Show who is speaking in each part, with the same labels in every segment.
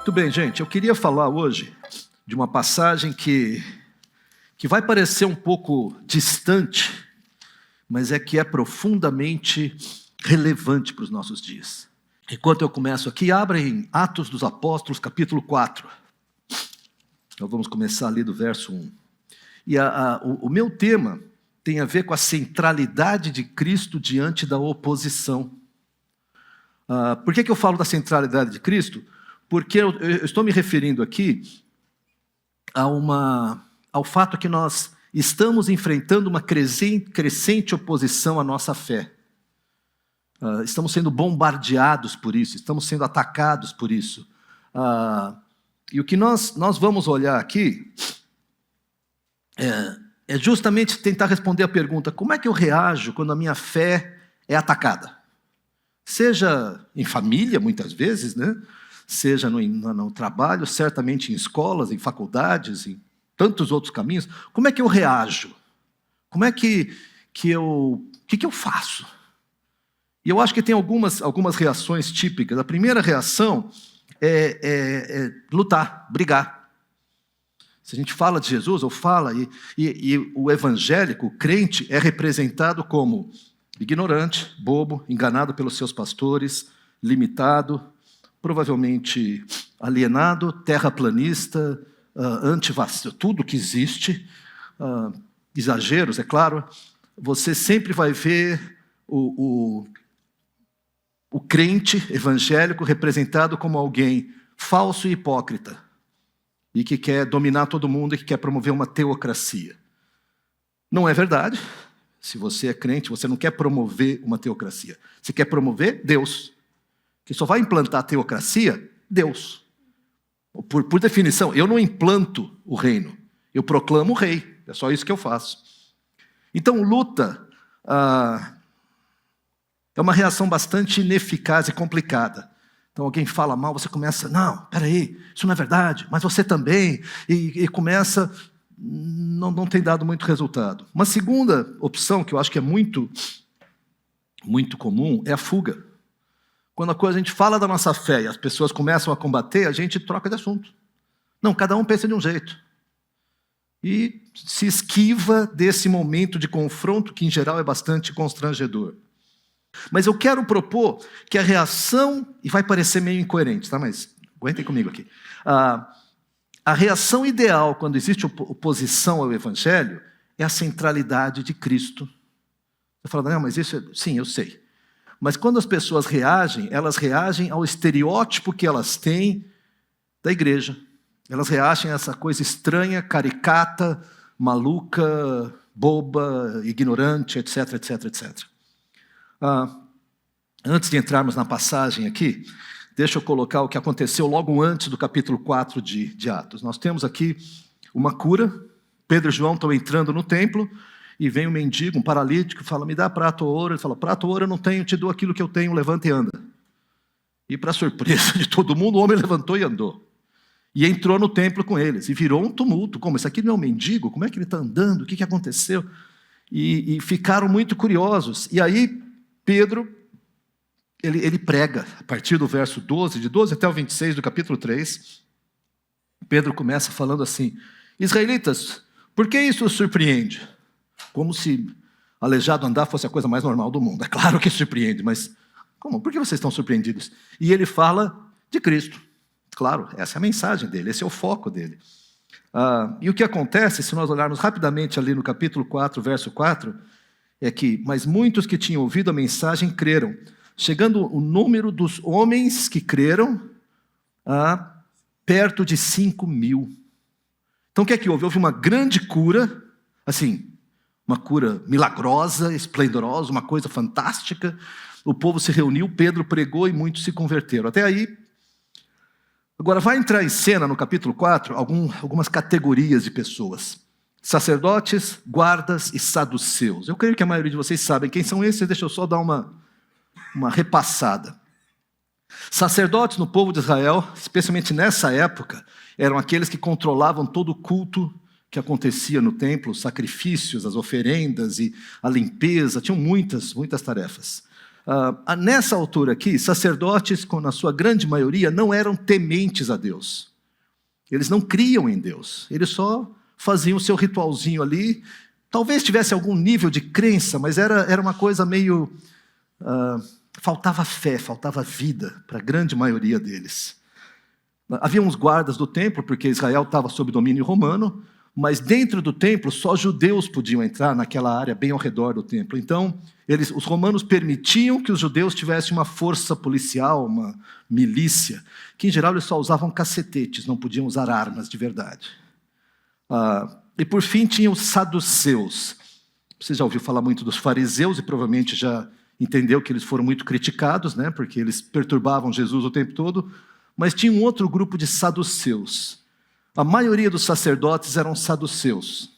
Speaker 1: Muito bem, gente. Eu queria falar hoje de uma passagem que vai parecer um pouco distante, mas que é profundamente relevante para os nossos dias. Enquanto eu começo aqui, abra em Atos dos Apóstolos, capítulo 4. Nós vamos começar ali do verso 1. E o meu tema tem a ver com a centralidade de Cristo diante da oposição. Por que eu falo da centralidade de Cristo? Porque eu estou me referindo aqui ao fato que nós estamos enfrentando uma crescente oposição à nossa fé. Estamos sendo bombardeados por isso, estamos sendo atacados por isso. E o que nós vamos olhar aqui é justamente tentar responder a pergunta: como é que eu reajo quando a minha fé é atacada? Seja em família, muitas vezes, né? Seja no trabalho, certamente em escolas, em faculdades, em tantos outros caminhos. Como é que eu reajo? Como é que eu faço? E eu acho que tem algumas reações típicas. A primeira reação é lutar, brigar. Se a gente fala de Jesus, ou fala, e o evangélico, o crente, é representado como ignorante, bobo, enganado pelos seus pastores, limitado, provavelmente alienado, terraplanista, antivacina, tudo que existe, exageros, é claro. Você sempre vai ver o crente evangélico representado como alguém falso e hipócrita, e que quer dominar todo mundo e que quer promover uma teocracia. Não é verdade. Se você é crente, você não quer promover uma teocracia. Você quer promover Deus. Que só vai implantar a teocracia? Deus. Por definição, eu não implanto o reino. Eu proclamo o rei. É só isso que eu faço. Então, luta é uma reação bastante ineficaz e complicada. Então, alguém fala mal, você começa: não, peraí, isso não é verdade, mas você também. E começa... Não tem dado muito resultado. Uma segunda opção, que eu acho que é muito comum, é a fuga. Quando a gente fala da nossa fé e as pessoas começam a combater, a gente troca de assunto. Não, cada um pensa de um jeito. E se esquiva desse momento de confronto, que em geral é bastante constrangedor. Mas eu quero propor que a reação, e vai parecer meio incoerente, tá? Mas aguentem comigo aqui. A reação ideal quando existe oposição ao Evangelho é a centralidade de Cristo. Você fala: não, mas isso sim, eu sei. Mas quando as pessoas reagem, elas reagem ao estereótipo que elas têm da igreja. Elas reagem a essa coisa estranha, caricata, maluca, boba, ignorante, etc, etc, etc. Antes de entrarmos na passagem aqui, deixa eu colocar o que aconteceu logo antes do capítulo 4 de Atos. Nós temos aqui uma cura. Pedro e João estão entrando no templo e vem um mendigo, um paralítico, e fala: me dá prata ou ouro. Ele fala: prata ou ouro eu não tenho, te dou aquilo que eu tenho, levanta e anda. E para surpresa de todo mundo, o homem levantou e andou. E entrou no templo com eles. E virou um tumulto. Como? Esse aqui não é um mendigo? Como é que ele está andando? O que aconteceu? E ficaram muito curiosos. E aí Pedro... Ele prega, a partir do verso 12, de 12 até o 26 do capítulo 3, Pedro começa falando assim: israelitas, por que isso os surpreende? Como se aleijado andar fosse a coisa mais normal do mundo. É claro que surpreende, mas como? Por que vocês estão surpreendidos? E ele fala de Cristo. Claro, essa é a mensagem dele, esse é o foco dele. E o que acontece, se nós olharmos rapidamente ali no capítulo 4, verso 4, é que: mas muitos que tinham ouvido a mensagem creram, chegando o número dos homens que creram a perto de 5.000. Então o que é que houve? Houve uma grande cura, assim, uma cura milagrosa, esplendorosa, uma coisa fantástica. O povo se reuniu, Pedro pregou e muitos se converteram. Até aí. Agora vai entrar em cena no capítulo 4 algumas categorias de pessoas: sacerdotes, guardas e saduceus. Eu creio que a maioria de vocês sabem quem são esses. Deixa eu só dar uma repassada. Sacerdotes no povo de Israel, especialmente nessa época, eram aqueles que controlavam todo o culto que acontecia no templo, os sacrifícios, as oferendas e a limpeza. Tinham muitas tarefas. Nessa altura aqui, sacerdotes, na sua grande maioria, não eram tementes a Deus. Eles não criam em Deus. Eles só faziam o seu ritualzinho ali. Talvez tivesse algum nível de crença, mas era uma coisa meio... faltava fé, faltava vida para a grande maioria deles. Havia uns guardas do templo, porque Israel estava sob domínio romano, mas dentro do templo só judeus podiam entrar naquela área bem ao redor do templo. Então, os romanos permitiam que os judeus tivessem uma força policial, uma milícia, que em geral eles só usavam cacetetes, não podiam usar armas de verdade. E por fim tinham os saduceus. Você já ouviu falar muito dos fariseus e provavelmente já entendeu que eles foram muito criticados, né, porque eles perturbavam Jesus o tempo todo, mas tinha um outro grupo de saduceus. A maioria dos sacerdotes eram saduceus.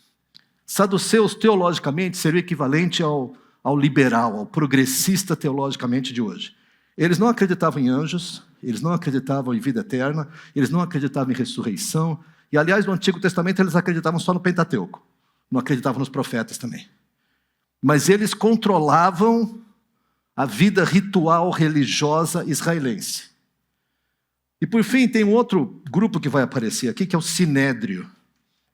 Speaker 1: Saduceus, teologicamente, seria o equivalente ao liberal, ao progressista teologicamente de hoje. Eles não acreditavam em anjos, eles não acreditavam em vida eterna, eles não acreditavam em ressurreição, e aliás, no Antigo Testamento eles acreditavam só no Pentateuco, não acreditavam nos profetas também. Mas eles controlavam a vida ritual religiosa israelense. E por fim, tem um outro grupo que vai aparecer aqui, que é o Sinédrio.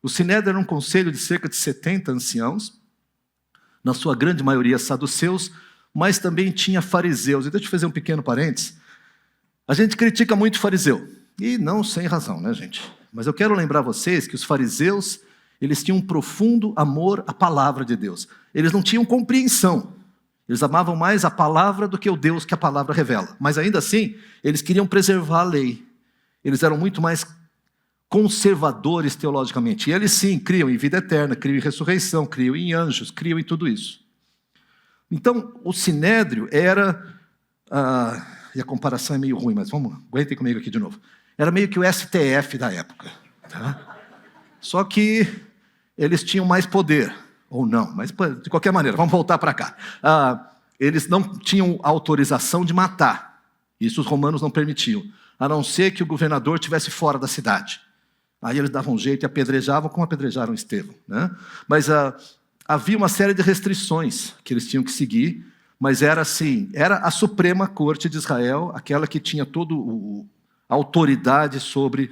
Speaker 1: O Sinédrio era um conselho de cerca de 70 anciãos, na sua grande maioria saduceus, mas também tinha fariseus. E deixa eu fazer um pequeno parênteses. A gente critica muito fariseu, e não sem razão, né, gente? Mas eu quero lembrar vocês que os fariseus, eles tinham um profundo amor à palavra de Deus. Eles não tinham compreensão. Eles amavam mais a palavra do que o Deus que a palavra revela. Mas ainda assim, eles queriam preservar a lei. Eles eram muito mais conservadores teologicamente. E eles sim, criam em vida eterna, criam em ressurreição, criam em anjos, criam em tudo isso. Então, o Sinédrio era... e a comparação é meio ruim, mas aguentem comigo aqui de novo. Era meio que o STF da época. Tá? Só que eles tinham mais poder. Ou não, mas de qualquer maneira, vamos voltar para cá. Eles não tinham autorização de matar. Isso os romanos não permitiam. A não ser que o governador estivesse fora da cidade. Aí eles davam um jeito e apedrejavam, como apedrejaram Estevão. Né? Mas havia uma série de restrições que eles tinham que seguir, mas era assim, era a Suprema Corte de Israel, aquela que tinha toda a autoridade sobre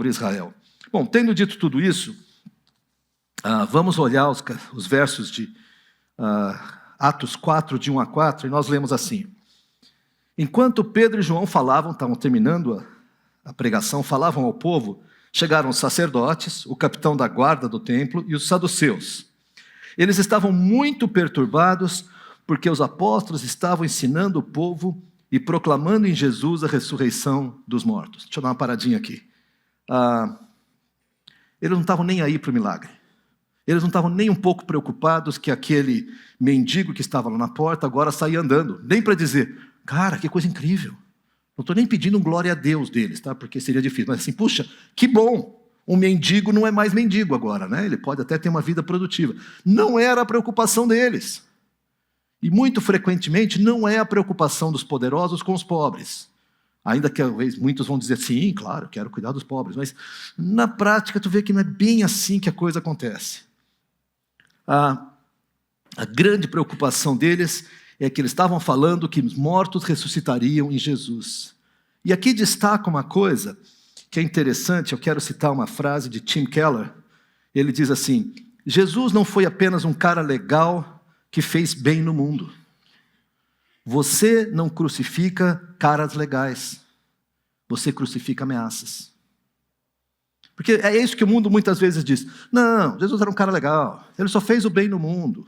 Speaker 1: Israel. Bom, tendo dito tudo isso, vamos olhar os versos de Atos 4, de 1 a 4, e nós lemos assim. Enquanto Pedro e João falavam, estavam terminando a pregação, falavam ao povo, chegaram os sacerdotes, o capitão da guarda do templo e os saduceus. Eles estavam muito perturbados porque os apóstolos estavam ensinando o povo e proclamando em Jesus a ressurreição dos mortos. Deixa eu dar uma paradinha aqui. Eles não estavam nem aí para o milagre. Eles não estavam nem um pouco preocupados que aquele mendigo que estava lá na porta agora saía andando. Nem para dizer, cara, que coisa incrível. Não estou nem pedindo um glória a Deus deles, tá? Porque seria difícil. Mas assim, puxa, que bom. Um mendigo não é mais mendigo agora, né? Ele pode até ter uma vida produtiva. Não era a preocupação deles. E muito frequentemente não é a preocupação dos poderosos com os pobres. Ainda que talvez muitos vão dizer, sim, claro, quero cuidar dos pobres. Mas na prática tu vê que não é bem assim que a coisa acontece. A grande preocupação deles é que eles estavam falando que os mortos ressuscitariam em Jesus. E aqui destaca uma coisa que é interessante, eu quero citar uma frase de Tim Keller. Ele diz assim, Jesus não foi apenas um cara legal que fez bem no mundo. Você não crucifica caras legais, você crucifica ameaças. Porque é isso que o mundo muitas vezes diz. Não, Jesus era um cara legal, ele só fez o bem no mundo.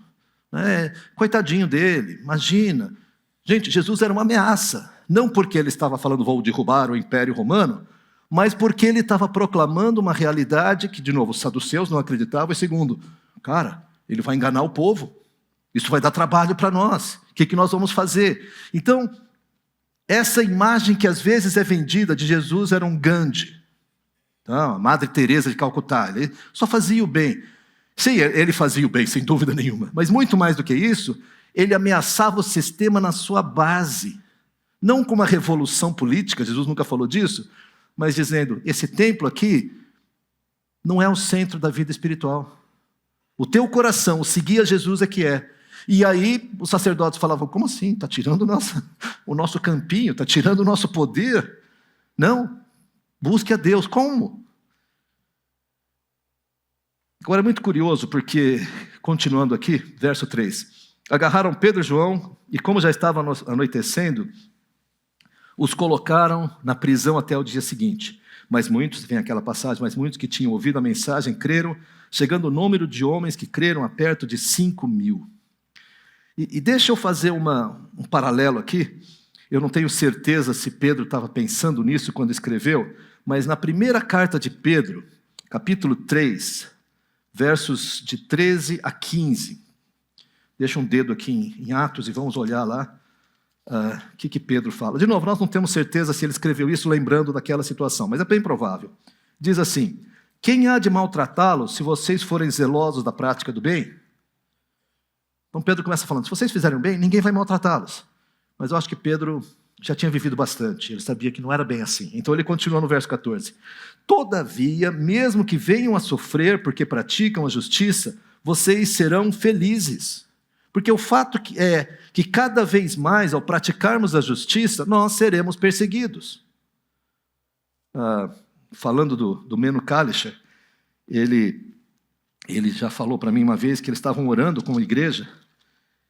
Speaker 1: Coitadinho dele, imagina. Gente, Jesus era uma ameaça. Não porque ele estava falando vou derrubar o Império Romano, mas porque ele estava proclamando uma realidade que, de novo, os saduceus não acreditavam. E segundo, cara, ele vai enganar o povo. Isso vai dar trabalho para nós. O que nós vamos fazer? Então, essa imagem que às vezes é vendida de Jesus era um Gandhi. A Madre Teresa de Calcutá, ele só fazia o bem. Sim, ele fazia o bem, sem dúvida nenhuma. Mas muito mais do que isso, ele ameaçava o sistema na sua base. Não com uma revolução política, Jesus nunca falou disso, mas dizendo, esse templo aqui não é o centro da vida espiritual. O teu coração, o seguir a Jesus é que é. E aí os sacerdotes falavam, como assim? Está tirando o nosso campinho, está tirando o nosso poder? Não, busque a Deus. Como? Agora é muito curioso, porque, continuando aqui, verso 3. Agarraram Pedro e João, e como já estava anoitecendo, os colocaram na prisão até o dia seguinte. Mas muitos, vem aquela passagem, mas muitos que tinham ouvido a mensagem creram, chegando o número de homens que creram a perto de 5.000. E deixa eu fazer um paralelo aqui. Eu não tenho certeza se Pedro estava pensando nisso quando escreveu, mas na primeira carta de Pedro, capítulo 3, versos de 13 a 15. Deixa um dedo aqui em Atos e vamos olhar lá o que Pedro fala. De novo, nós não temos certeza se ele escreveu isso lembrando daquela situação, mas é bem provável. Diz assim, quem há de maltratá-los se vocês forem zelosos da prática do bem? Então Pedro começa falando, se vocês fizerem o bem, ninguém vai maltratá-los. Mas eu acho que Pedro já tinha vivido bastante, ele sabia que não era bem assim. Então ele continua no verso 14. Todavia, mesmo que venham a sofrer porque praticam a justiça, vocês serão felizes. Porque o fato é que cada vez mais, ao praticarmos a justiça, nós seremos perseguidos. Falando do Meno Kalischer, ele já falou para mim uma vez que eles estavam orando com a igreja,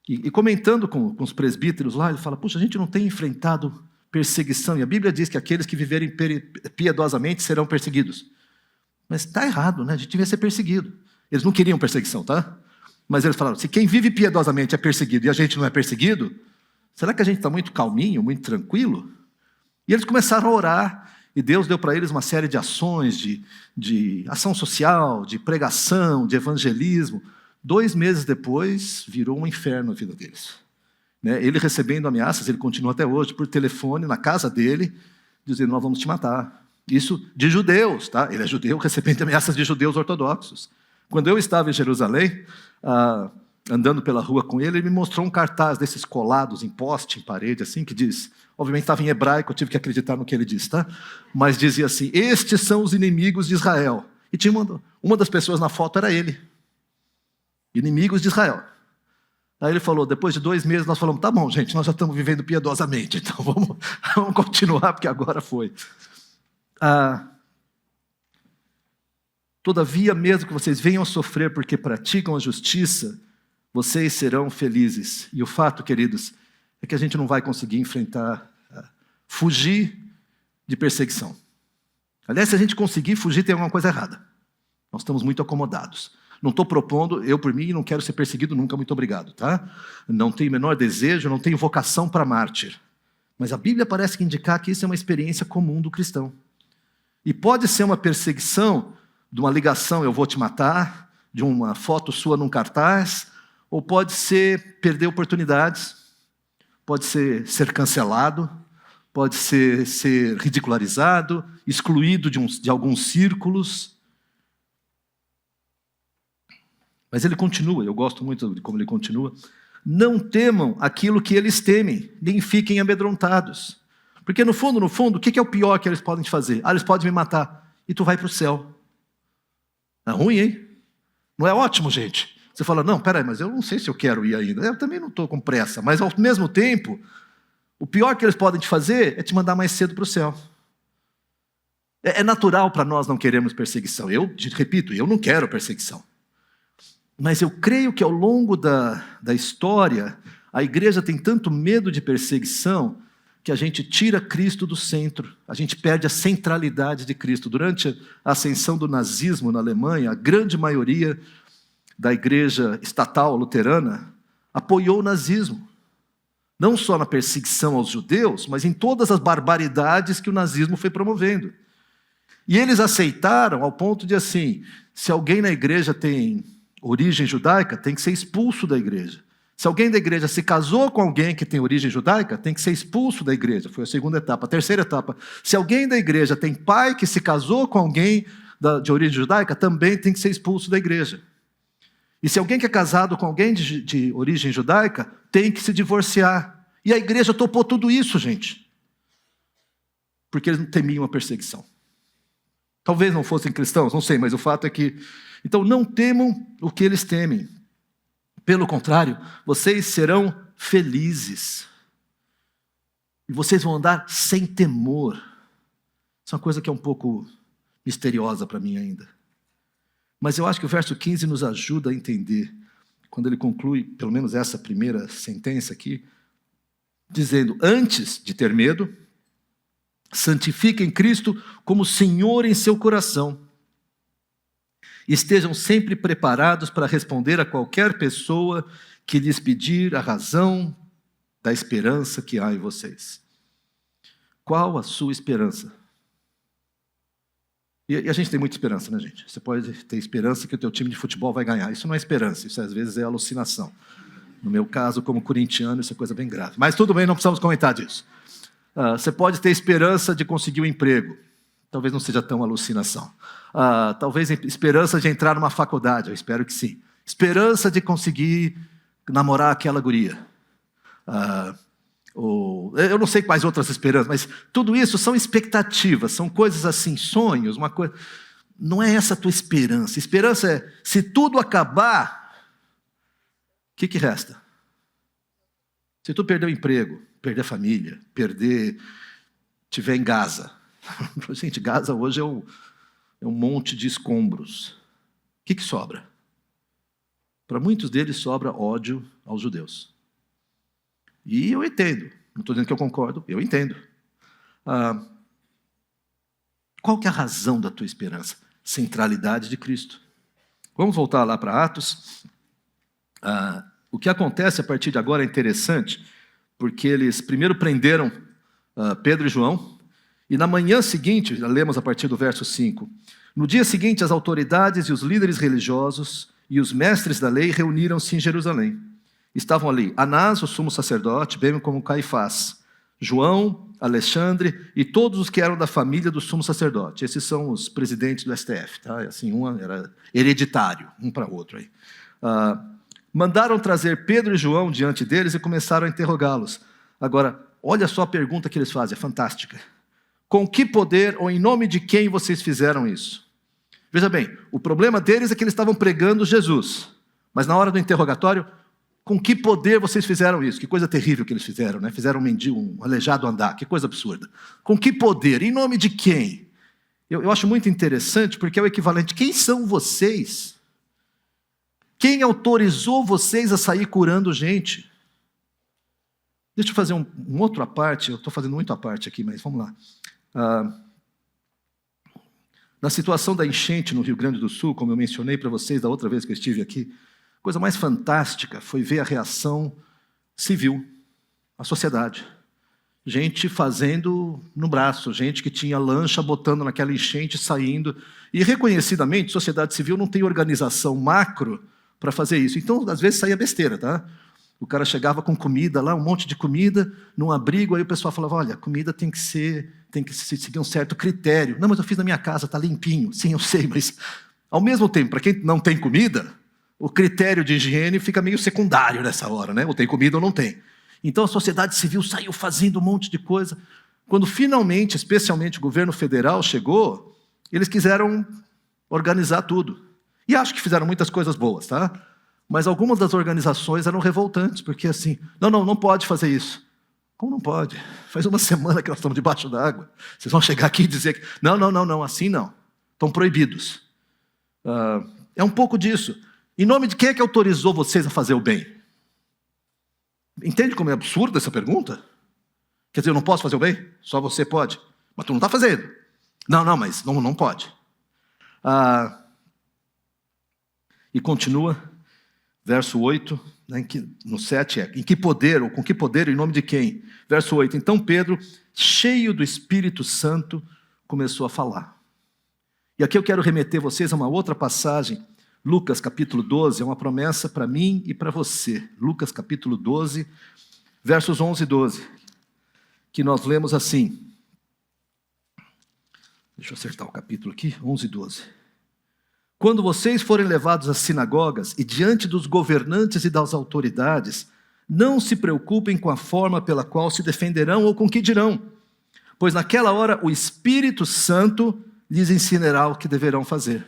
Speaker 1: e comentando com os presbíteros lá, ele fala, puxa, a gente não tem enfrentado perseguição, e a Bíblia diz que aqueles que viverem piedosamente serão perseguidos. Mas está errado, né? A gente devia ser perseguido. Eles não queriam perseguição, tá? Mas eles falaram, se quem vive piedosamente é perseguido e a gente não é perseguido, será que a gente está muito calminho, muito tranquilo? E eles começaram a orar, e Deus deu para eles uma série de ações, de ação social, de pregação, de evangelismo. 2 meses depois, virou um inferno a vida deles. Ele recebendo ameaças, ele continua até hoje, por telefone, na casa dele, dizendo, nós vamos te matar. Isso de judeus, tá? Ele é judeu, recebendo ameaças de judeus ortodoxos. Quando eu estava em Jerusalém, andando pela rua com ele, ele me mostrou um cartaz desses colados em poste, em parede, assim, que diz, obviamente estava em hebraico, eu tive que acreditar no que ele disse, tá? Mas dizia assim, estes são os inimigos de Israel. E tinha uma das pessoas na foto era ele. Inimigos de Israel. Aí ele falou, depois de 2 meses nós falamos, tá bom gente, nós já estamos vivendo piedosamente, então vamos continuar, porque agora foi. Todavia, mesmo que vocês venham a sofrer porque praticam a justiça, vocês serão felizes. E o fato, queridos, é que a gente não vai conseguir enfrentar, fugir de perseguição. Aliás, se a gente conseguir fugir, tem alguma coisa errada. Nós estamos muito acomodados. Não estou propondo, eu por mim não quero ser perseguido nunca, muito obrigado, tá? Não tenho o menor desejo, não tenho vocação para mártir. Mas a Bíblia parece que indicar que isso é uma experiência comum do cristão. E pode ser uma perseguição de uma ligação, eu vou te matar, de uma foto sua num cartaz, ou pode ser perder oportunidades, pode ser cancelado, pode ser ridicularizado, excluído de alguns círculos. Mas ele continua, eu gosto muito de como ele continua. Não temam aquilo que eles temem, nem fiquem amedrontados. Porque no fundo, o que é o pior que eles podem te fazer? Eles podem me matar, e tu vai para o céu. É ruim, hein? Não é ótimo, gente? Você fala, não, peraí, mas eu não sei se eu quero ir ainda. Eu também não estou com pressa, mas ao mesmo tempo, o pior que eles podem te fazer é te mandar mais cedo para o céu. É natural para nós não queremos perseguição. Repito, eu não quero perseguição. Mas eu creio que ao longo da história, a igreja tem tanto medo de perseguição que a gente tira Cristo do centro, a gente perde a centralidade de Cristo. Durante a ascensão do nazismo na Alemanha, a grande maioria da igreja estatal luterana apoiou o nazismo. Não só na perseguição aos judeus, mas em todas as barbaridades que o nazismo foi promovendo. E eles aceitaram ao ponto de assim, se alguém na igreja tem origem judaica, tem que ser expulso da igreja. Se alguém da igreja se casou com alguém que tem origem judaica, tem que ser expulso da igreja. Foi a segunda etapa. A terceira etapa, se alguém da igreja tem pai que se casou com alguém de origem judaica, também tem que ser expulso da igreja. E se alguém que é casado com alguém de origem judaica, tem que se divorciar. E a igreja topou tudo isso, gente. Porque eles não temiam a perseguição. Talvez não fossem cristãos, não sei, mas o fato é que... Então, não temam o que eles temem. Pelo contrário, vocês serão felizes. E vocês vão andar sem temor. Isso é uma coisa que é um pouco misteriosa para mim ainda. Mas eu acho que o verso 15 nos ajuda a entender, quando ele conclui, pelo menos essa primeira sentença aqui, dizendo: antes de ter medo, santifiquem Cristo como Senhor em seu coração. Estejam sempre preparados para responder a qualquer pessoa que lhes pedir a razão da esperança que há em vocês. Qual a sua esperança? E a gente tem muita esperança, né, gente? Você pode ter esperança que o teu time de futebol vai ganhar. Isso não é esperança, isso às vezes é alucinação. No meu caso, como corintiano, isso é coisa bem grave. Mas tudo bem, não precisamos comentar disso. Você pode ter esperança de conseguir um emprego. Talvez não seja tão alucinação. Talvez esperança de entrar numa faculdade, eu espero que sim. Esperança de conseguir namorar aquela guria. Eu não sei quais outras esperanças, mas tudo isso são expectativas, são coisas assim, sonhos, uma coisa. Não é essa a tua esperança. Esperança é, se tudo acabar, o que resta? Se tu perder o emprego, perder a família, estiver em Gaza. Gente, Gaza hoje é um monte de escombros. O que sobra? Para muitos deles sobra ódio aos judeus. E eu entendo, não estou dizendo que eu concordo, eu entendo. Qual que é a razão da tua esperança? Centralidade de Cristo. Vamos voltar lá para Atos. O que acontece a partir de agora é interessante, porque eles primeiro prenderam Pedro e João, e na manhã seguinte, lemos a partir do verso 5, no dia seguinte as autoridades e os líderes religiosos e os mestres da lei reuniram-se em Jerusalém. Estavam ali Anás, o sumo sacerdote, bem como Caifás, João, Alexandre e todos os que eram da família do sumo sacerdote. Esses são os presidentes do STF, tá? Assim, um era hereditário, um para o outro aí. Mandaram trazer Pedro e João diante deles e começaram a interrogá-los. Agora, olha só a pergunta que eles fazem, é fantástica. Com que poder ou em nome de quem vocês fizeram isso? Veja bem, o problema deles é que eles estavam pregando Jesus. Mas na hora do interrogatório, com que poder vocês fizeram isso? Que coisa terrível que eles fizeram, né? Fizeram um mendigo, um aleijado andar, que coisa absurda. Com que poder? Em nome de quem? Eu acho muito interessante porque é o equivalente. Quem são vocês? Quem autorizou vocês a sair curando gente? Deixa eu fazer um outro à parte, eu estou fazendo muito à parte aqui, mas vamos lá. Na situação da enchente no Rio Grande do Sul, como eu mencionei para vocês da outra vez que eu estive aqui, a coisa mais fantástica foi ver a reação civil, a sociedade. Gente fazendo no braço, gente que tinha lancha botando naquela enchente, saindo. E reconhecidamente, a sociedade civil não tem organização macro para fazer isso. Então, às vezes, saía besteira, tá? O cara chegava com comida lá, um monte de comida, num abrigo, aí o pessoal falava, olha, a comida tem que seguir um certo critério. Não, mas eu fiz na minha casa, está limpinho. Sim, eu sei, mas ao mesmo tempo, para quem não tem comida, o critério de higiene fica meio secundário nessa hora, né? Ou tem comida ou não tem. Então a sociedade civil saiu fazendo um monte de coisa. Quando finalmente, especialmente o governo federal chegou, eles quiseram organizar tudo. E acho que fizeram muitas coisas boas, tá? Mas algumas das organizações eram revoltantes, porque assim, não pode fazer isso. Como não pode? Faz uma semana que nós estamos debaixo d'água. Vocês vão chegar aqui e dizer que não, assim não. Estão proibidos. É um pouco disso. Em nome de quem é que autorizou vocês a fazer o bem? Entende como é absurda essa pergunta? Quer dizer, eu não posso fazer o bem? Só você pode. Mas tu não está fazendo. Mas não pode. E continua, verso 8, né, no 7 em que poder, ou com que poder, em nome de quem? Verso 8, então Pedro, cheio do Espírito Santo, começou a falar. E aqui eu quero remeter vocês a uma outra passagem, Lucas capítulo 12, é uma promessa para mim e para você. Lucas capítulo 12, versos 11 e 12, que nós lemos assim. Deixa eu acertar o capítulo aqui, 11 e 12. Quando vocês forem levados às sinagogas e diante dos governantes e das autoridades, não se preocupem com a forma pela qual se defenderão ou com que dirão, pois naquela hora o Espírito Santo lhes ensinará o que deverão fazer.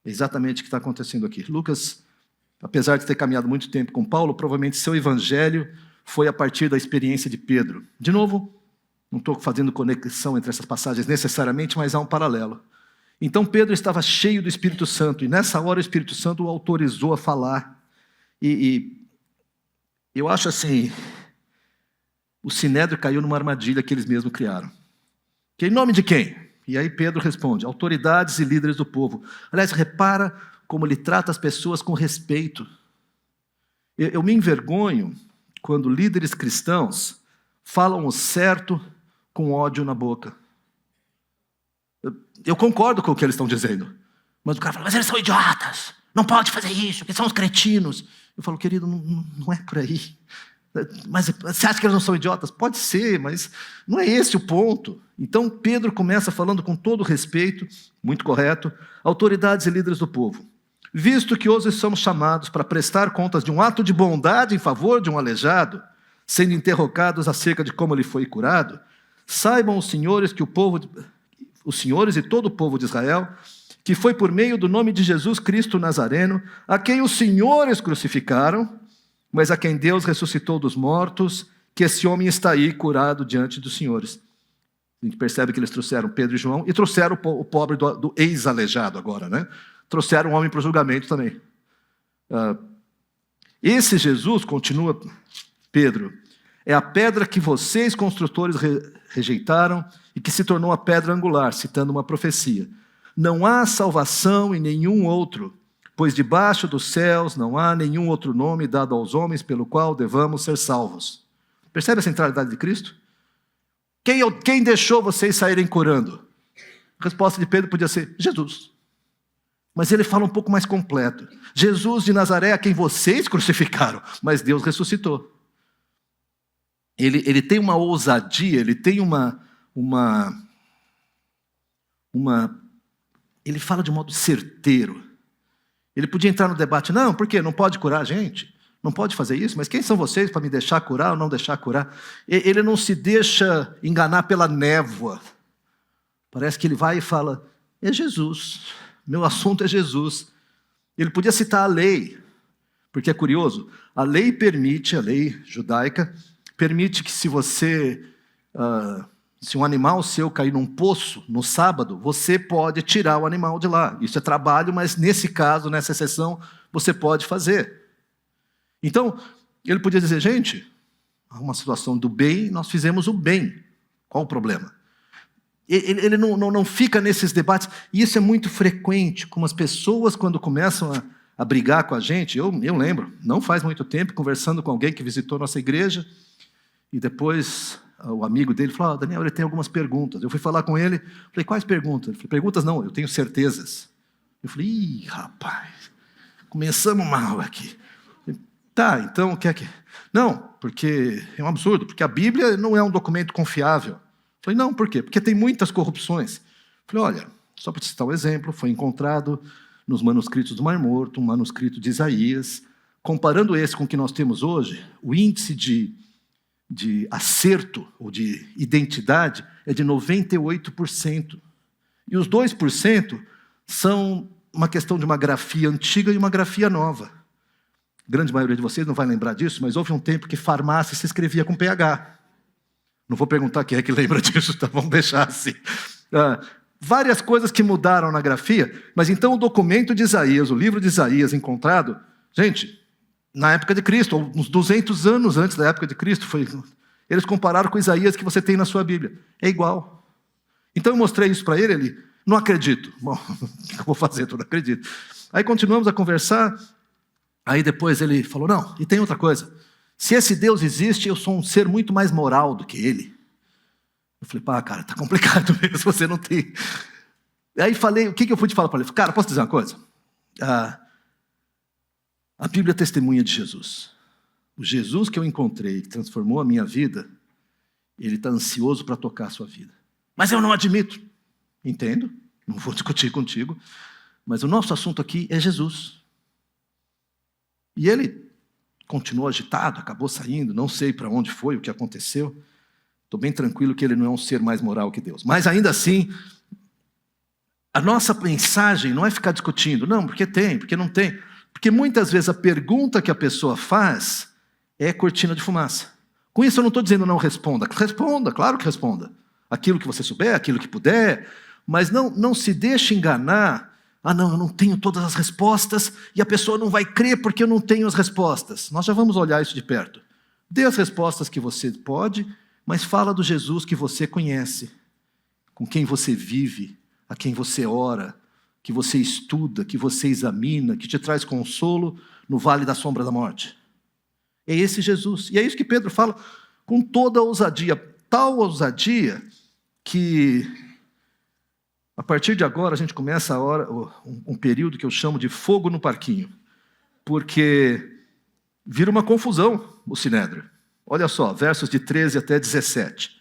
Speaker 1: É exatamente o que está acontecendo aqui. Lucas apesar de ter caminhado muito tempo com Paulo, provavelmente seu evangelho foi a partir da experiência de Pedro. De novo, não estou fazendo conexão entre essas passagens necessariamente, mas há um paralelo. Então Pedro estava cheio do Espírito Santo, e nessa hora o Espírito Santo o autorizou a falar. E eu acho assim, o Sinédrio caiu numa armadilha que eles mesmos criaram. Que em nome de quem? E aí Pedro responde, autoridades e líderes do povo. Aliás, repara como ele trata as pessoas com respeito. Eu me envergonho quando líderes cristãos falam o certo com ódio na boca. Eu concordo com o que eles estão dizendo. Mas o cara fala, mas eles são idiotas. Não pode fazer isso, porque são os cretinos. Eu falo, querido, não é por aí. Mas você acha que eles não são idiotas? Pode ser, mas não é esse o ponto. Então Pedro começa falando com todo respeito, muito correto, autoridades e líderes do povo. Visto que hoje somos chamados para prestar contas de um ato de bondade em favor de um aleijado, sendo interrogados acerca de como ele foi curado, saibam os senhores e todo o povo de Israel, que foi por meio do nome de Jesus Cristo Nazareno, a quem os senhores crucificaram, mas a quem Deus ressuscitou dos mortos, que esse homem está aí curado diante dos senhores. A gente percebe que eles trouxeram Pedro e João, e trouxeram o pobre do ex-aleijado agora, né? Trouxeram um homem para o julgamento também. Esse Jesus, continua Pedro, é a pedra que vocês, construtores, rejeitaram e que se tornou a pedra angular, citando uma profecia. Não há salvação em nenhum outro, pois debaixo dos céus não há nenhum outro nome dado aos homens pelo qual devamos ser salvos. Percebe a centralidade de Cristo? Quem deixou vocês saírem curando? A resposta de Pedro podia ser Jesus. Mas ele fala um pouco mais completo. Jesus de Nazaré, a quem vocês crucificaram, mas Deus ressuscitou. Ele tem uma ousadia, ele tem ele fala de modo certeiro. Ele podia entrar no debate, não, por quê? Não pode curar a gente? Não pode fazer isso? Mas quem são vocês para me deixar curar ou não deixar curar? Ele não se deixa enganar pela névoa. Parece que ele vai e fala, é Jesus, meu assunto é Jesus. Ele podia citar a lei, porque é curioso, a lei judaica, permite que se um animal seu cair num poço no sábado, você pode tirar o animal de lá. Isso é trabalho, mas nesse caso, nessa exceção, você pode fazer. Então, ele podia dizer, gente, há uma situação do bem, nós fizemos o bem. Qual o problema? Ele não fica nesses debates, e isso é muito frequente, como as pessoas, quando começam a brigar com a gente, eu lembro, não faz muito tempo, conversando com alguém que visitou nossa igreja, e depois o amigo dele falou, Daniel, ele tem algumas perguntas. Eu fui falar com ele, falei, quais perguntas? Ele falou, perguntas não, eu tenho certezas. Eu falei, ih, rapaz, começamos mal aqui. Tá, então o que é que... Não, porque é um absurdo, porque a Bíblia não é um documento confiável. Eu falei, não, por quê? Porque tem muitas corrupções. Eu falei, olha, só para te citar um exemplo, foi encontrado nos manuscritos do Mar Morto, um manuscrito de Isaías. Comparando esse com o que nós temos hoje, o índice de acerto ou de identidade é de 98%. E os 2% são uma questão de uma grafia antiga e uma grafia nova. A grande maioria de vocês não vai lembrar disso, mas houve um tempo que farmácia se escrevia com PH. Não vou perguntar quem é que lembra disso, tá? Vamos deixar assim. Várias coisas que mudaram na grafia, mas então o documento de Isaías, o livro de Isaías encontrado, gente, na época de Cristo, ou uns 200 anos antes da época de Cristo, eles compararam com Isaías que você tem na sua Bíblia. É igual. Então eu mostrei isso para ele, não acredito. Bom, o que eu vou fazer? Eu não acredito. Aí continuamos a conversar, aí depois ele falou, não, e tem outra coisa. Se esse Deus existe, eu sou um ser muito mais moral do que ele. Eu falei, pá, cara, tá complicado mesmo, você não tem... Aí falei, o que eu fui te falar para ele? Cara, posso dizer uma coisa? A Bíblia é testemunha de Jesus. O Jesus que eu encontrei, que transformou a minha vida, ele está ansioso para tocar a sua vida. Mas eu não admito. Entendo, não vou discutir contigo, mas o nosso assunto aqui é Jesus. E ele continuou agitado, acabou saindo, não sei para onde foi, o que aconteceu. Estou bem tranquilo que ele não é um ser mais moral que Deus. Mas ainda assim, a nossa mensagem não é ficar discutindo, não, porque tem, porque não tem. Porque muitas vezes a pergunta que a pessoa faz é cortina de fumaça. Com isso eu não estou dizendo não responda. Responda, claro que responda. Aquilo que você souber, aquilo que puder. Mas não se deixe enganar. Ah, não, eu não tenho todas as respostas e a pessoa não vai crer porque eu não tenho as respostas. Nós já vamos olhar isso de perto. Dê as respostas que você pode, mas fala do Jesus que você conhece, com quem você vive, a quem você ora, que você estuda, que você examina, que te traz consolo no vale da sombra da morte. É esse Jesus. E é isso que Pedro fala com toda a ousadia. Tal ousadia que, a partir de agora, a gente começa um período que eu chamo de fogo no parquinho. Porque vira uma confusão o Sinédrio. Olha só, versos de 13 até 17.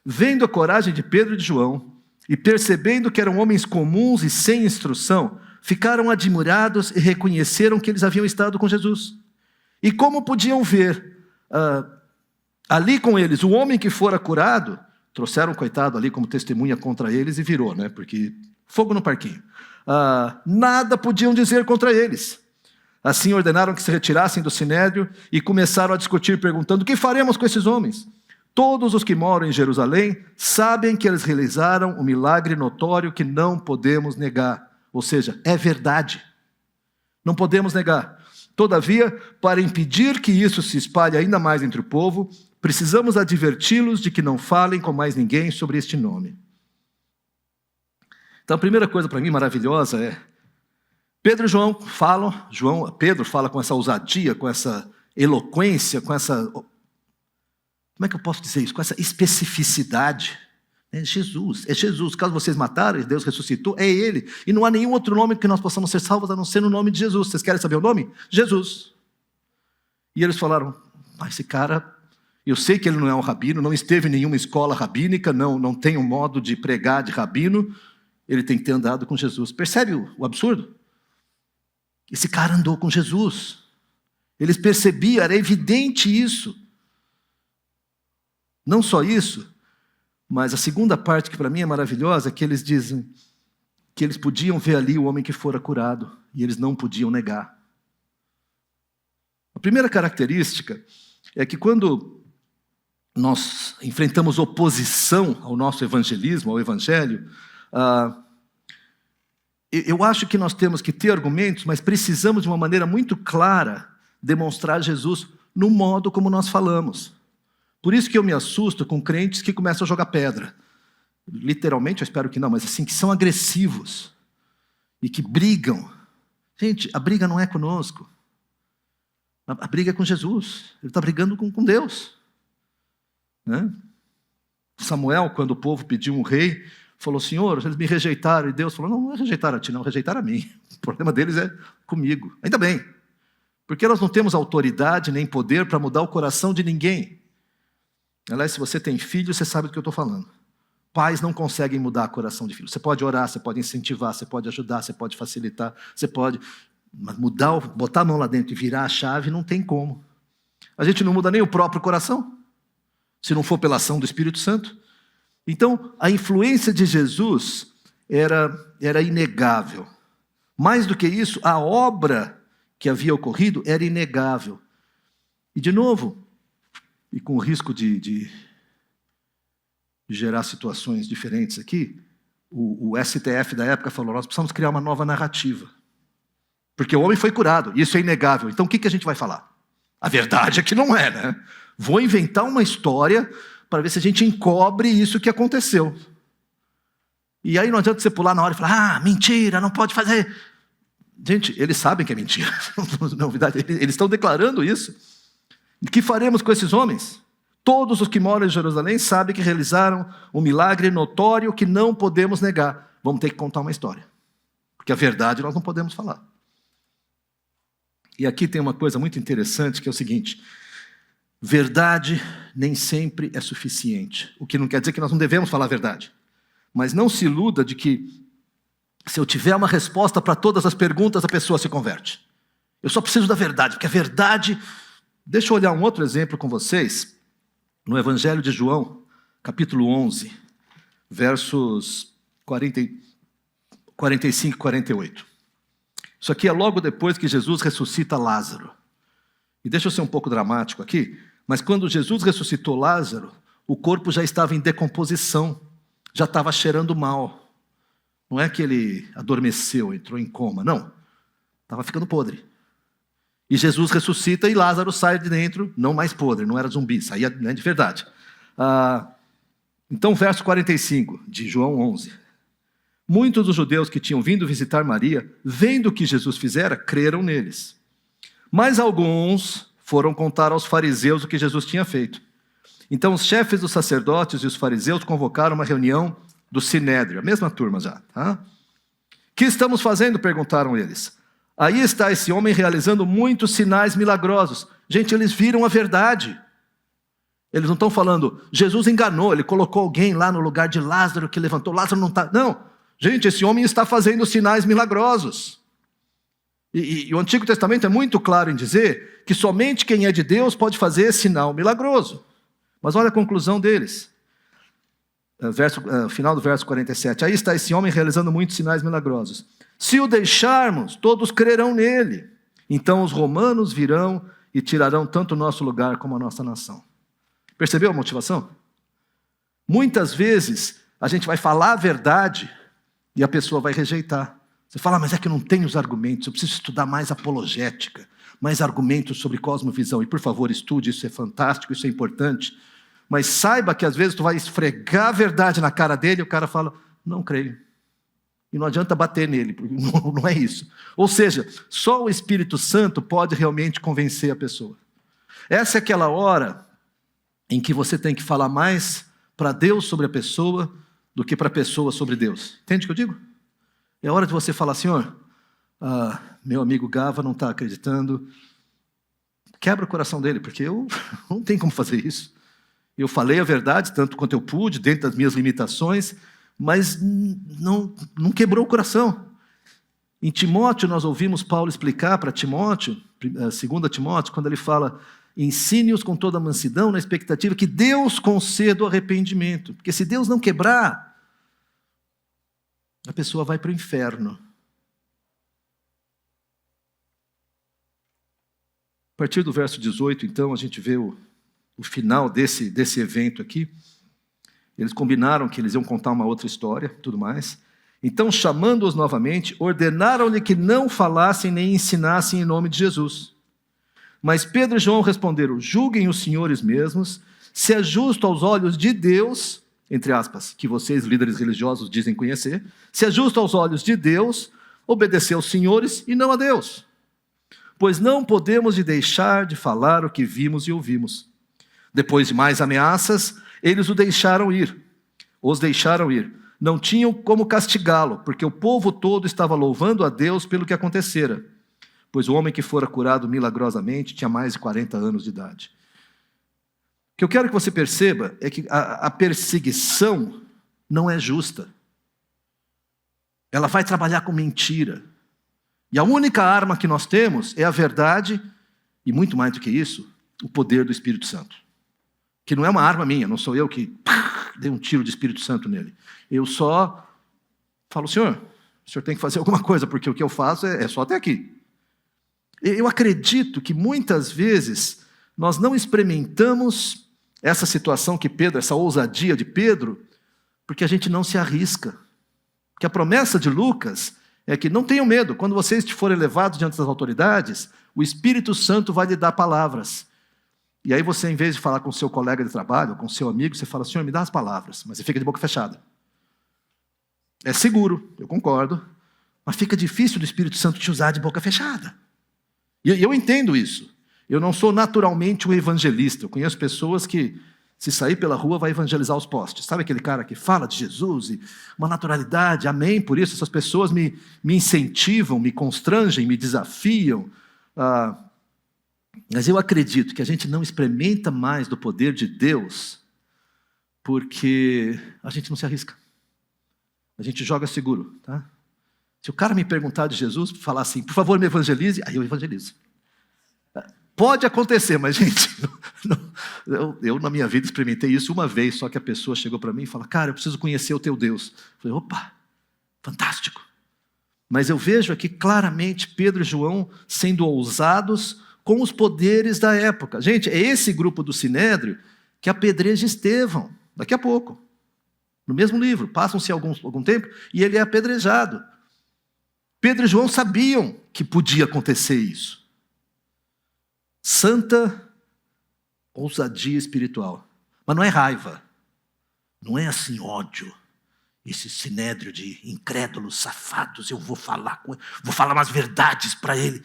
Speaker 1: Vendo a coragem de Pedro e de João, e percebendo que eram homens comuns e sem instrução, ficaram admirados e reconheceram que eles haviam estado com Jesus. E como podiam ver ali com eles o homem que fora curado, trouxeram o coitado ali como testemunha contra eles e virou, né? Porque fogo no parquinho. Nada podiam dizer contra eles. Assim ordenaram que se retirassem do Sinédrio e começaram a discutir, perguntando: o que faremos com esses homens? Todos os que moram em Jerusalém sabem que eles realizaram um milagre notório que não podemos negar. Ou seja, é verdade. Não podemos negar. Todavia, para impedir que isso se espalhe ainda mais entre o povo, precisamos adverti-los de que não falem com mais ninguém sobre este nome. Então, a primeira coisa para mim maravilhosa é Pedro e João falam, Pedro fala com essa ousadia, com essa eloquência, com essa... Como é que eu posso dizer isso? Com essa especificidade. É Jesus. Caso vocês mataram e Deus ressuscitou, é Ele. E não há nenhum outro nome que nós possamos ser salvos a não ser no nome de Jesus. Vocês querem saber o nome? Jesus. E eles falaram: mas esse cara, eu sei que ele não é um rabino, não esteve em nenhuma escola rabínica, não tem um modo de pregar de rabino, ele tem que ter andado com Jesus. Percebe o absurdo? Esse cara andou com Jesus. Eles percebiam, era evidente isso. Não só isso, mas a segunda parte que para mim é maravilhosa é que eles dizem que eles podiam ver ali o homem que fora curado e eles não podiam negar. A primeira característica é que quando nós enfrentamos oposição ao nosso evangelismo, ao evangelho, eu acho que nós temos que ter argumentos, mas precisamos de uma maneira muito clara demonstrar Jesus no modo como nós falamos. Por isso que eu me assusto com crentes que começam a jogar pedra. Literalmente, eu espero que não, mas assim, que são agressivos e que brigam. Gente, a briga não é conosco. A briga é com Jesus. Ele está brigando com Deus. Né? Samuel, quando o povo pediu um rei, falou: Senhor, eles me rejeitaram. E Deus falou: não é rejeitar a ti, não, rejeitar a mim. O problema deles é comigo. Ainda bem, porque nós não temos autoridade nem poder para mudar o coração de ninguém. Aliás, se você tem filho, você sabe do que eu estou falando. Pais não conseguem mudar o coração de filho. Você pode orar, você pode incentivar, você pode ajudar, você pode facilitar, você pode... Mas mudar, botar a mão lá dentro e virar a chave, não tem como. A gente não muda nem o próprio coração, se não for pela ação do Espírito Santo. Então, a influência de Jesus era inegável. Mais do que isso, a obra que havia ocorrido era inegável. E, de novo, e com o risco de gerar situações diferentes aqui, o STF da época falou: nós precisamos criar uma nova narrativa. Porque o homem foi curado, isso é inegável. Então o que a gente vai falar? A verdade é que não é, né? Vou inventar uma história para ver se a gente encobre isso que aconteceu. E aí não adianta você pular na hora e falar: mentira, não pode fazer. Gente, eles sabem que é mentira. Novidade, eles estão declarando isso. O que faremos com esses homens? Todos os que moram em Jerusalém sabem que realizaram um milagre notório que não podemos negar. Vamos ter que contar uma história. Porque a verdade nós não podemos falar. E aqui tem uma coisa muito interessante, que é o seguinte: verdade nem sempre é suficiente. O que não quer dizer que nós não devemos falar a verdade. Mas não se iluda de que, se eu tiver uma resposta para todas as perguntas, a pessoa se converte. Eu só preciso da verdade, porque a verdade... Deixa eu olhar um outro exemplo com vocês, no Evangelho de João, capítulo 11, versos 45 e 48. Isso aqui é logo depois que Jesus ressuscita Lázaro. E deixa eu ser um pouco dramático aqui, mas quando Jesus ressuscitou Lázaro, o corpo já estava em decomposição, já estava cheirando mal. Não é que ele adormeceu, entrou em coma, não. Estava ficando podre. E Jesus ressuscita e Lázaro sai de dentro, não mais podre, não era zumbi, saía, né, de verdade. Então, verso 45 de João 11. Muitos dos judeus que tinham vindo visitar Maria, vendo o que Jesus fizera, creram neles. Mas alguns foram contar aos fariseus o que Jesus tinha feito. Então os chefes dos sacerdotes e os fariseus convocaram uma reunião do Sinédrio, a mesma turma já. Tá? Que estamos fazendo? Perguntaram eles. Aí está esse homem realizando muitos sinais milagrosos. Gente, eles viram a verdade. Eles não estão falando, Jesus enganou, ele colocou alguém lá no lugar de Lázaro que levantou. Lázaro não está... Não, gente, esse homem está fazendo sinais milagrosos. E o Antigo Testamento é muito claro em dizer que somente quem é de Deus pode fazer sinal milagroso. Mas olha a conclusão deles. Final do verso 47. Aí está esse homem realizando muitos sinais milagrosos. Se o deixarmos, todos crerão nele. Então os romanos virão e tirarão tanto o nosso lugar como a nossa nação. Percebeu a motivação? Muitas vezes a gente vai falar a verdade e a pessoa vai rejeitar. Você fala, mas é que eu não tenho os argumentos, eu preciso estudar mais apologética, mais argumentos sobre cosmovisão. E por favor, estude, isso é fantástico, isso é importante. Mas saiba que às vezes tu vai esfregar a verdade na cara dele e o cara fala, não creio. E não adianta bater nele, não é isso. Ou seja, só o Espírito Santo pode realmente convencer a pessoa. Essa é aquela hora em que você tem que falar mais para Deus sobre a pessoa do que para a pessoa sobre Deus. Entende o que eu digo? É hora de você falar, Senhor, meu amigo Gava não está acreditando. Quebra o coração dele, porque eu não tenho como fazer isso. Eu falei a verdade, tanto quanto eu pude, dentro das minhas limitações, mas não quebrou o coração. Em Timóteo, nós ouvimos Paulo explicar para Timóteo, 2 Timóteo, quando ele fala, ensine-os com toda a mansidão, na expectativa que Deus conceda o arrependimento. Porque se Deus não quebrar, a pessoa vai para o inferno. A partir do verso 18, então, a gente vê o final desse evento aqui. Eles combinaram que eles iam contar uma outra história, tudo mais. Então, chamando-os novamente, ordenaram-lhe que não falassem nem ensinassem em nome de Jesus. Mas Pedro e João responderam, julguem os senhores mesmos, se é justo aos olhos de Deus, entre aspas, que vocês, líderes religiosos, dizem conhecer, se é justo aos olhos de Deus, obedecer aos senhores e não a Deus. Pois não podemos deixar de falar o que vimos e ouvimos. Depois de mais ameaças, eles os deixaram ir. Não tinham como castigá-lo, porque o povo todo estava louvando a Deus pelo que acontecera. Pois o homem que fora curado milagrosamente tinha mais de 40 anos de idade. O que eu quero que você perceba é que a perseguição não é justa. Ela vai trabalhar com mentira. E a única arma que nós temos é a verdade, e muito mais do que isso, o poder do Espírito Santo. Que não é uma arma minha, não sou eu que dei um tiro de Espírito Santo nele. Eu só falo, Senhor, o senhor tem que fazer alguma coisa, porque o que eu faço é só até aqui. Eu acredito que muitas vezes nós não experimentamos essa situação que Pedro, essa ousadia de Pedro, porque a gente não se arrisca. Porque a promessa de Lucas é que não tenham medo, quando vocês forem levados diante das autoridades, o Espírito Santo vai lhe dar palavras. E aí você, em vez de falar com o seu colega de trabalho, com o seu amigo, você fala, Senhor, me dá as palavras, mas você fica de boca fechada. É seguro, eu concordo, mas fica difícil do Espírito Santo te usar de boca fechada. E eu entendo isso. Eu não sou naturalmente um evangelista. Eu conheço pessoas que, se sair pela rua, vai evangelizar os postes. Sabe aquele cara que fala de Jesus e uma naturalidade, amém? Por isso essas pessoas me incentivam, me constrangem, me desafiam. Mas eu acredito que a gente não experimenta mais do poder de Deus porque a gente não se arrisca. A gente joga seguro, tá? Se o cara me perguntar de Jesus, falar assim, por favor, me evangelize, aí eu evangelizo. Pode acontecer, mas, gente, eu na minha vida experimentei isso uma vez, só que a pessoa chegou para mim e falou, cara, eu preciso conhecer o teu Deus. Eu falei, opa, fantástico. Mas eu vejo aqui claramente Pedro e João sendo ousados com os poderes da época. Gente, é esse grupo do Sinédrio que apedreja Estevão, daqui a pouco. No mesmo livro, passam-se algum tempo e ele é apedrejado. Pedro e João sabiam que podia acontecer isso. Santa ousadia espiritual. Mas não é raiva. Não é assim ódio. Esse sinédrio de incrédulos, safados, eu vou falar umas verdades para ele.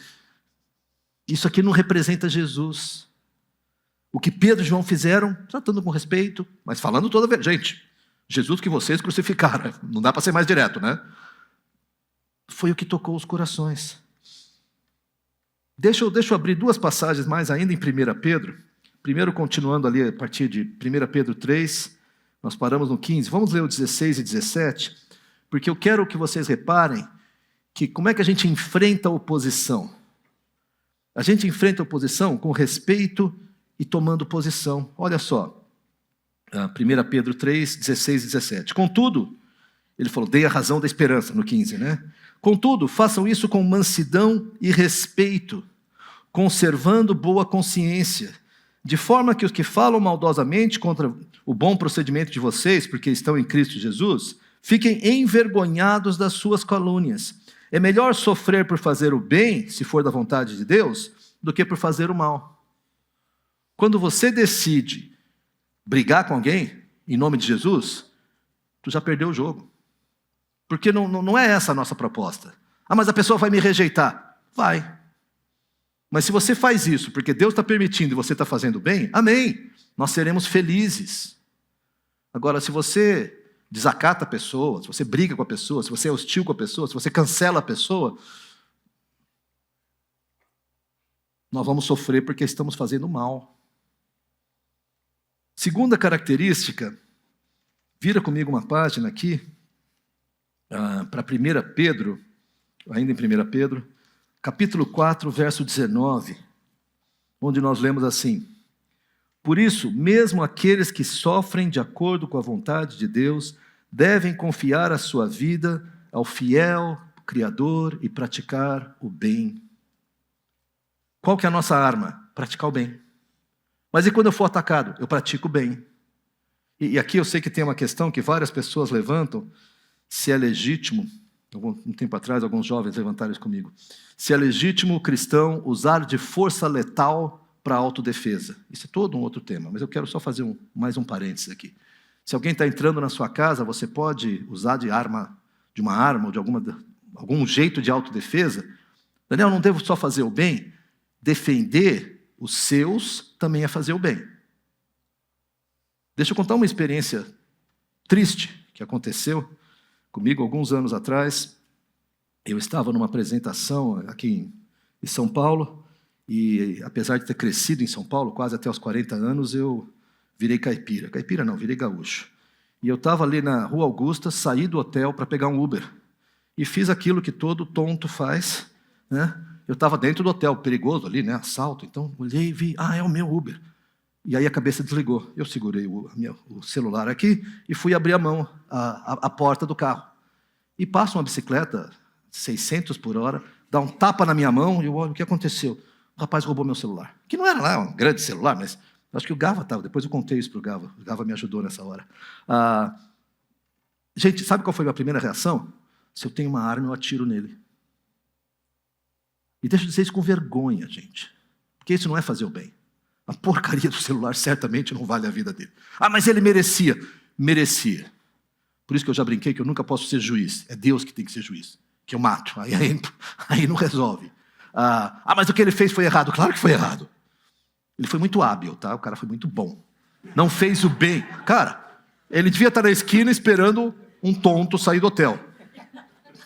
Speaker 1: Isso aqui não representa Jesus. O que Pedro e João fizeram, tratando com respeito, mas falando toda a verdade. Gente, Jesus que vocês crucificaram, não dá para ser mais direto, né? Foi o que tocou os corações. Deixa eu abrir duas passagens mais ainda em 1 Pedro. Primeiro, continuando ali a partir de 1 Pedro 3, nós paramos no 15. Vamos ler o 16 e 17, porque eu quero que vocês reparem que como é que a gente enfrenta a oposição. A gente enfrenta a oposição com respeito e tomando posição. Olha só, 1 Pedro 3, 16 e 17. Contudo, ele falou, dei a razão da esperança, no 15, né? Contudo, façam isso com mansidão e respeito, conservando boa consciência, de forma que os que falam maldosamente contra o bom procedimento de vocês, porque estão em Cristo Jesus, fiquem envergonhados das suas calúnias. É melhor sofrer por fazer o bem, se for da vontade de Deus, do que por fazer o mal. Quando você decide brigar com alguém, em nome de Jesus, tu já perdeu o jogo. Porque não é essa a nossa proposta. Ah, mas a pessoa vai me rejeitar. Vai. Mas se você faz isso porque Deus está permitindo e você está fazendo bem, amém. Nós seremos felizes. Agora, se você desacata a pessoa, se você briga com a pessoa, se você é hostil com a pessoa, se você cancela a pessoa, nós vamos sofrer porque estamos fazendo mal. Segunda característica, vira comigo uma página aqui, para 1 Pedro, ainda em 1 Pedro, capítulo 4, verso 19, onde nós lemos assim: por isso, mesmo aqueles que sofrem de acordo com a vontade de Deus, devem confiar a sua vida ao fiel Criador e praticar o bem. Qual que é a nossa arma? Praticar o bem. Mas e quando eu for atacado? Eu pratico o bem. E aqui eu sei que tem uma questão que várias pessoas levantam, se é legítimo, um tempo atrás alguns jovens levantaram isso comigo, se é legítimo o cristão usar de força letal para autodefesa. Isso é todo um outro tema, mas eu quero só fazer mais um parênteses aqui. Se alguém está entrando na sua casa, você pode usar de uma arma ou de algum jeito de autodefesa? Daniel, não devo só fazer o bem? Defender os seus também é fazer o bem. Deixa eu contar uma experiência triste que aconteceu comigo alguns anos atrás. Eu estava numa apresentação aqui em São Paulo e, apesar de ter crescido em São Paulo, quase até os 40 anos, eu virei caipira. Caipira não, virei gaúcho. E eu estava ali na Rua Augusta, saí do hotel para pegar um Uber. E fiz aquilo que todo tonto faz, né? Eu estava dentro do hotel, perigoso ali, né? Assalto. Então, olhei e vi, é o meu Uber. E aí a cabeça desligou. Eu segurei o celular aqui e fui abrir a mão, a porta do carro. E passa uma bicicleta, 600 por hora, dá um tapa na minha mão e eu olho, o que aconteceu? O rapaz roubou meu celular. Que não era lá um grande celular, mas acho que o Gava estava. Depois eu contei isso para o Gava. O Gava me ajudou nessa hora. Gente, sabe qual foi a minha primeira reação? Se eu tenho uma arma, eu atiro nele. E deixa eu dizer isso com vergonha, gente. Porque isso não é fazer o bem. A porcaria do celular certamente não vale a vida dele. Mas ele merecia. Merecia. Por isso que eu já brinquei que eu nunca posso ser juiz. É Deus que tem que ser juiz. Que eu mato. Aí não resolve. Mas o que ele fez foi errado. Claro que foi errado. Ele foi muito hábil, tá? O cara foi muito bom. Não fez o bem. Cara, ele devia estar na esquina esperando um tonto sair do hotel.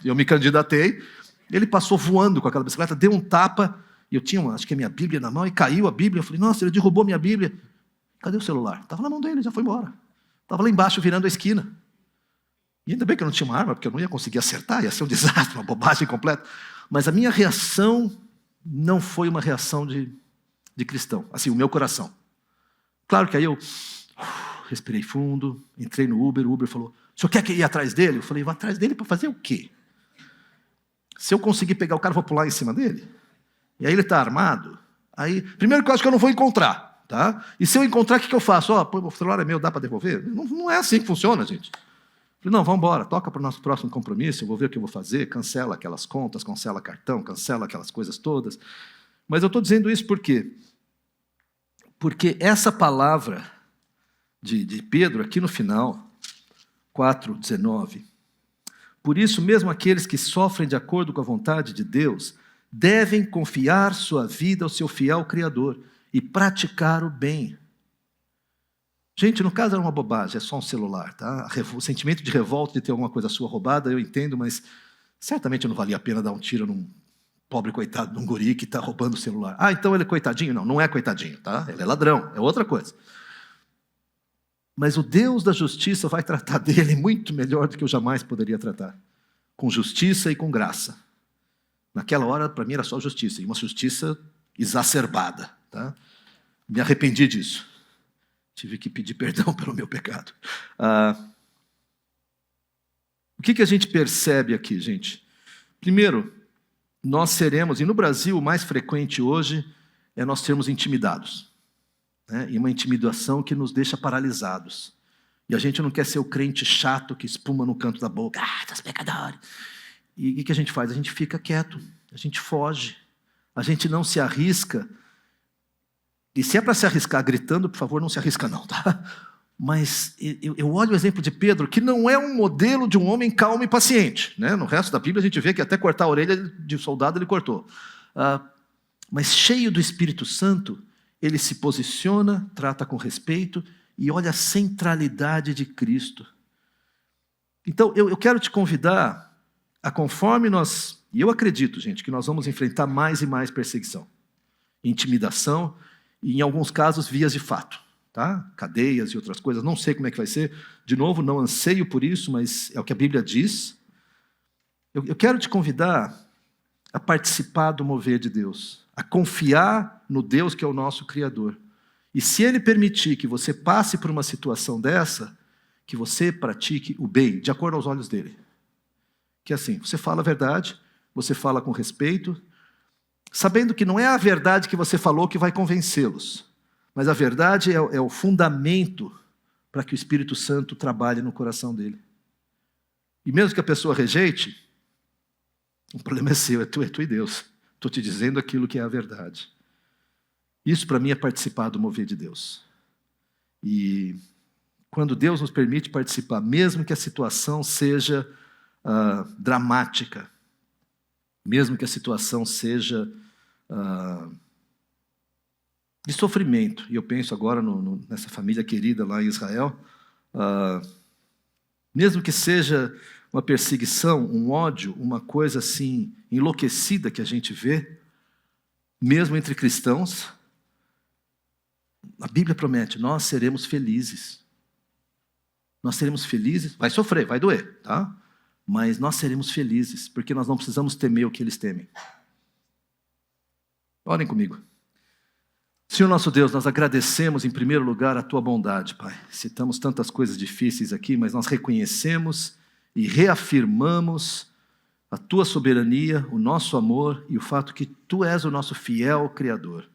Speaker 1: Eu me candidatei. Ele passou voando com aquela bicicleta, deu um tapa. E eu tinha, acho que a minha Bíblia na mão, e caiu a Bíblia. Eu falei, nossa, ele derrubou minha Bíblia. Cadê o celular? Estava na mão dele, já foi embora. Estava lá embaixo, virando a esquina. E ainda bem que eu não tinha uma arma, porque eu não ia conseguir acertar, ia ser um desastre, uma bobagem completa. Mas a minha reação não foi uma reação de cristão. Assim, o meu coração. Claro que aí eu respirei fundo, entrei no Uber, o Uber falou, o senhor quer que ir atrás dele? Eu falei, vou atrás dele para fazer o quê? Se eu conseguir pegar o cara, eu vou pular em cima dele? E aí ele está armado? Aí, primeiro que eu acho que eu não vou encontrar, tá? E se eu encontrar, o que eu faço? O celular é meu, dá para devolver? Não é assim que funciona, gente. Falei, não, vamos embora, toca para o nosso próximo compromisso, eu vou ver o que eu vou fazer, cancela aquelas contas, cancela cartão, cancela aquelas coisas todas. Mas eu estou dizendo isso por quê? Porque essa palavra de Pedro, aqui no final, 4:19, por isso mesmo aqueles que sofrem de acordo com a vontade de Deus, devem confiar sua vida ao seu fiel Criador e praticar o bem. Gente, no caso era uma bobagem, é só um celular, tá? O sentimento de revolta de ter alguma coisa sua roubada, eu entendo, mas certamente não valia a pena dar um tiro num pobre coitado de um guri que está roubando o celular. Ah, então ele é coitadinho? Não, não é coitadinho, tá? Ele é ladrão, é outra coisa. Mas o Deus da justiça vai tratar dele muito melhor do que eu jamais poderia tratar. Com justiça e com graça. Naquela hora, para mim, era só justiça, e uma justiça exacerbada, tá? Me arrependi disso. Tive que pedir perdão pelo meu pecado. O que a gente percebe aqui, gente? Primeiro, nós seremos, e no Brasil o mais frequente hoje é nós sermos intimidados. Né? E uma intimidação que nos deixa paralisados. E a gente não quer ser o crente chato que espuma no canto da boca. Ah, dos pecadores. E o que a gente faz? A gente fica quieto, a gente foge, a gente não se arrisca. E se é para se arriscar gritando, por favor, não se arrisca não, tá? Mas eu olho o exemplo de Pedro, que não é um modelo de um homem calmo e paciente. Né? No resto da Bíblia a gente vê que até cortar a orelha de soldado ele cortou. Mas cheio do Espírito Santo, ele se posiciona, trata com respeito e olha a centralidade de Cristo. Então eu quero te convidar a conforme nós... E eu acredito, gente, que nós vamos enfrentar mais e mais perseguição, intimidação, e em alguns casos vias de fato, tá? Cadeias e outras coisas, não sei como é que vai ser. De novo, não anseio por isso, mas é o que a Bíblia diz. Eu quero te convidar a participar do mover de Deus, a confiar no Deus que é o nosso Criador. E se Ele permitir que você passe por uma situação dessa, que você pratique o bem, de acordo aos olhos dEle. Que é assim, você fala a verdade, você fala com respeito, sabendo que não é a verdade que você falou que vai convencê-los, mas a verdade é o fundamento para que o Espírito Santo trabalhe no coração dele. E mesmo que a pessoa rejeite, o problema é seu, é tu e Deus. Estou te dizendo aquilo que é a verdade. Isso para mim é participar do mover de Deus. E quando Deus nos permite participar, mesmo que a situação seja dramática, mesmo que a situação seja de sofrimento, e eu penso agora nessa família querida lá em Israel, mesmo que seja uma perseguição, um ódio, uma coisa assim enlouquecida que a gente vê, mesmo entre cristãos, a Bíblia promete, nós seremos felizes. Nós seremos felizes, vai sofrer, vai doer, tá? Mas nós seremos felizes, porque nós não precisamos temer o que eles temem. Orem comigo. Senhor nosso Deus, nós agradecemos em primeiro lugar a Tua bondade, Pai. Citamos tantas coisas difíceis aqui, mas nós reconhecemos e reafirmamos a Tua soberania, o nosso amor e o fato que Tu és o nosso fiel Criador.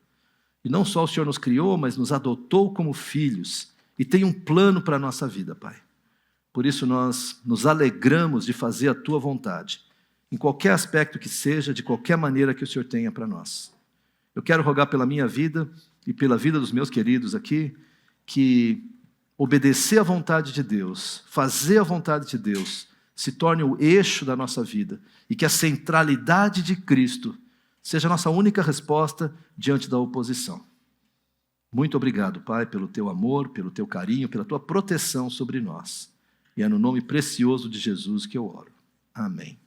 Speaker 1: E não só o Senhor nos criou, mas nos adotou como filhos e tem um plano para a nossa vida, Pai. Por isso nós nos alegramos de fazer a Tua vontade, em qualquer aspecto que seja, de qualquer maneira que o Senhor tenha para nós. Eu quero rogar pela minha vida e pela vida dos meus queridos aqui, que obedecer à vontade de Deus, fazer a vontade de Deus, se torne o eixo da nossa vida e que a centralidade de Cristo seja a nossa única resposta diante da oposição. Muito obrigado, Pai, pelo Teu amor, pelo Teu carinho, pela Tua proteção sobre nós. E é no nome precioso de Jesus que eu oro. Amém.